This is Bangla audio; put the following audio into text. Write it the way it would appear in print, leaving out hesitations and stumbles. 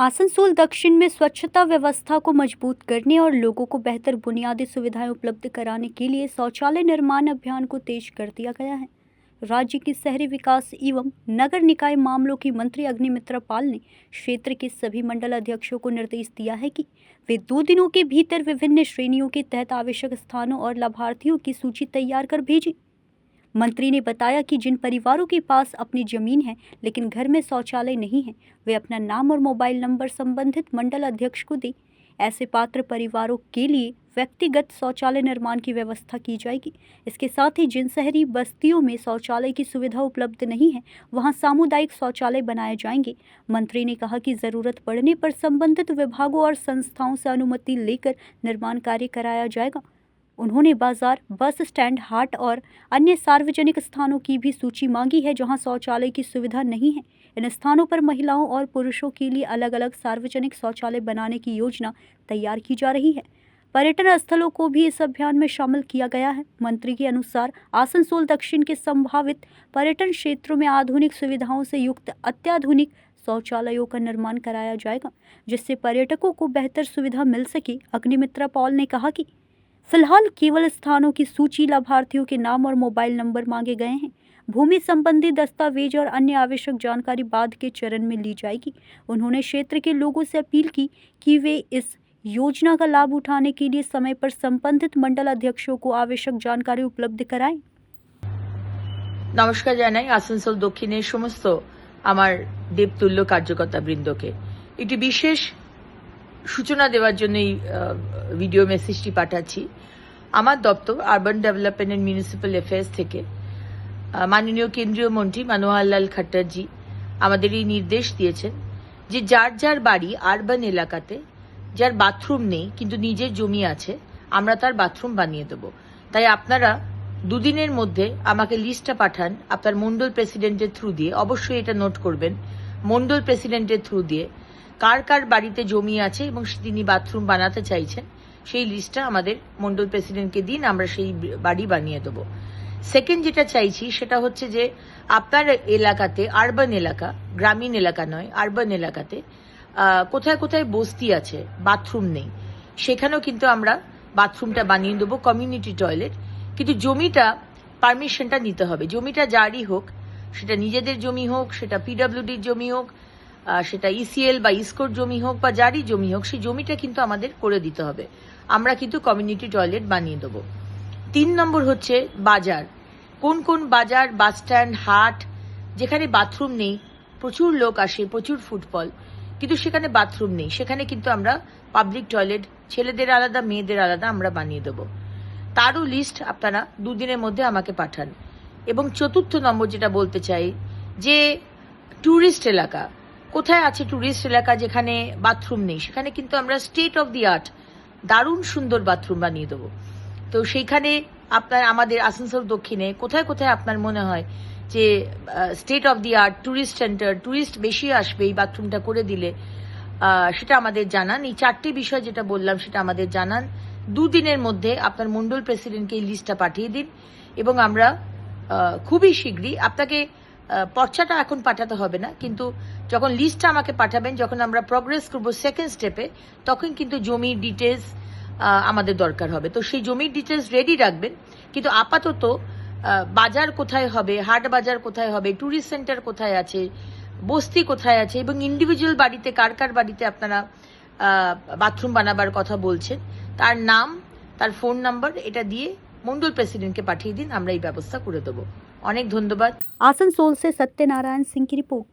आसनसोल दक्षिण में स्वच्छता व्यवस्था को मजबूत करने और लोगों को बेहतर बुनियादी सुविधाएं उपलब्ध कराने के लिए शौचालय निर्माण अभियान को तेज कर दिया गया है। राज्य की शहरी विकास एवं नगर निकाय मामलों की मंत्री अग्निमित्रा पाल ने क्षेत्र के सभी मंडल अध्यक्षों को निर्देश दिया है कि वे 2 दिनों के भीतर विभिन्न श्रेणियों के तहत आवश्यक स्थानों और लाभार्थियों की सूची तैयार कर भेजें। मंत्री ने बताया कि जिन परिवारों के पास अपनी जमीन है लेकिन घर में शौचालय नहीं है, वे अपना नाम और मोबाइल नंबर संबंधित मंडल अध्यक्ष को दें। ऐसे पात्र परिवारों के लिए व्यक्तिगत शौचालय निर्माण की व्यवस्था की जाएगी। इसके साथ ही जिन शहरी बस्तियों में शौचालय की सुविधा उपलब्ध नहीं है, वहां सामुदायिक शौचालय बनाए जाएंगे। मंत्री ने कहा कि जरूरत पड़ने पर संबंधित विभागों और संस्थाओं से अनुमति लेकर निर्माण कार्य कराया जाएगा। उन्होंने बाजार, बस स्टैंड, हाट और अन्य सार्वजनिक स्थानों की भी सूची मांगी है जहां शौचालय की सुविधा नहीं है। इन स्थानों पर महिलाओं और पुरुषों के लिए अलग अलग सार्वजनिक शौचालय बनाने की योजना तैयार की जा रही है। पर्यटन स्थलों को भी इस अभियान में शामिल किया गया है। मंत्री के अनुसार आसनसोल दक्षिण के संभावित पर्यटन क्षेत्रों में आधुनिक सुविधाओं से युक्त अत्याधुनिक शौचालयों का निर्माण कराया जाएगा, जिससे पर्यटकों को बेहतर सुविधा मिल सके। अग्निमित्रा पॉल ने कहा कि फिलहाल केवल स्थानों की सूची, लाभार्थियों के नाम और मोबाइल नंबर मांगे गए हैं। भूमि संबंधी दस्तावेज और अन्य आवश्यक जानकारी बाद के चरण में ली जाएगी। उन्होंने क्षेत्र के लोगों से अपील की कि वे इस योजना का लाभ उठाने के लिए समय पर संबंधित मंडल अध्यक्षों को आवश्यक जानकारी उपलब्ध कराएं। नमस्कार জানাই আসানসোল দক্ষিণের সমস্ত আমার দেবতুল্য কার্যকর্তা বৃন্দকে একটি বিশেষ সূচনা দেওয়ার জন্য এই ভিডিও মেসেজটি পাঠাচ্ছি। আমার দপ্তর urban development and municipal affairs থেকে মাননীয় কেন্দ্রীয় মন্ত্রী মনোহর লাল খট্টারজি আমাদের এই নির্দেশ দিয়েছেন যে যার যার বাড়ি আরবান এলাকাতে যার বাথরুম নেই কিন্তু নিজের জমি আছে, আমরা তার বাথরুম বানিয়ে দেব। তাই আপনারা 2 দিনের মধ্যে আমাকে লিস্টটা পাঠান আপনার মন্ডল প্রেসিডেন্টের থ্রু দিয়ে। অবশ্যই এটা নোট করবেন, মন্ডল প্রেসিডেন্টের থ্রু দিয়ে কার কার বাড়িতে জমি আছে এবং তিনি বাথরুম বানাতে চাইছেন সেই লিস্টটা আমাদের মন্ডল প্রেসিডেন্টকে দিন, আমরা সেই বাড়ি বানিয়ে দেব। সেকেন্ড যেটা চাইছি সেটা হচ্ছে যে আপনার এলাকাতে, আরবান এলাকা, গ্রামীণ এলাকা নয়, আরবান এলাকাতে কোথায় কোথায় বস্তি আছে, বাথরুম নেই, সেখানেও কিন্তু আমরা বাথরুমটা বানিয়ে দেবো, কমিউনিটি টয়লেট। কিন্তু জমিটা পারমিশনটা নিতে হবে। জমিটা যারই হোক, সেটা নিজেদের জমি হোক, সেটা পিডব্লিউডির জমি হোক, সেটা ইসিএল বা ইসকোর জমি হোক বা যারই জমি হোক, সেই জমিটা কিন্তু আমাদের করে দিতে হবে। আমরা কিন্তু কমিউনিটি টয়লেট বানিয়ে দেবো। 3 নম্বর হচ্ছে বাজার। কোন কোন বাজার, বাস স্ট্যান্ড, হাট যেখানে বাথরুম নেই, প্রচুর লোক আসে, প্রচুর ফুটফল, কিন্তু সেখানে বাথরুম নেই, সেখানে কিন্তু আমরা পাবলিক টয়লেট ছেলেদের আলাদা মেয়েদের আলাদা আমরা বানিয়ে দেবো। তারও লিস্ট আপনারা 2 দিনের মধ্যে আমাকে পাঠান। এবং 4র্থ নম্বর যেটা বলতে চাই যে ট্যুরিস্ট এলাকা কোথায় আছে, ট্যুরিস্ট এলাকা যেখানে বাথরুম নেই সেখানে কিন্তু আমরা স্টেট অফ দি আর্ট দারুণ সুন্দর বাথরুম বানিয়ে দেবো। তো সেইখানে আপনার আমাদের আসানসোল দক্ষিণে কোথায় কোথায় আপনার মনে হয় যে state of the art tourist centre, tourist বেশি আসবে এই বাথরুমটা করে দিলে, সেটা আমাদের জানান। এই 4টি বিষয় যেটা বললাম সেটা আমাদের জানান। 2 দিনের মধ্যে আপনার মন্ডল প্রেসিডেন্টকে এই লিস্টটা পাঠিয়ে দিন এবং আমরা খুবই শীঘ্রই আপনাকে পর্চাটা এখন পাঠাতে হবে না, কিন্তু যখন লিস্টটা আমাকে পাঠাবেন, যখন আমরা প্রগ্রেস করব সেকেন্ড স্টেপে, তখন কিন্তু জমির ডিটেলস আমাদের দরকার হবে। তো সেই জমির ডিটেলস রেডি রাখবেন। কিন্তু আপাতত বাজার কোথায় হবে, হাট বাজার কোথায় হবে, ট্যুরিস্ট সেন্টার কোথায় আছে, বস্তি কোথায় আছে এবং ইন্ডিভিজুয়াল বাড়িতে কার কার বাড়িতে আপনারা বাথরুম বানাবার কথা বলছেন, তার নাম, তার ফোন নাম্বার এটা দিয়ে মন্ডল প্রেসিডেন্টকে পাঠিয়ে দিন, আমরা এই ব্যবস্থা করে দেবো। অনেক ধন্যবাদ। आसनसोल से सत्यनारायण सिंह की रिपोर्ट।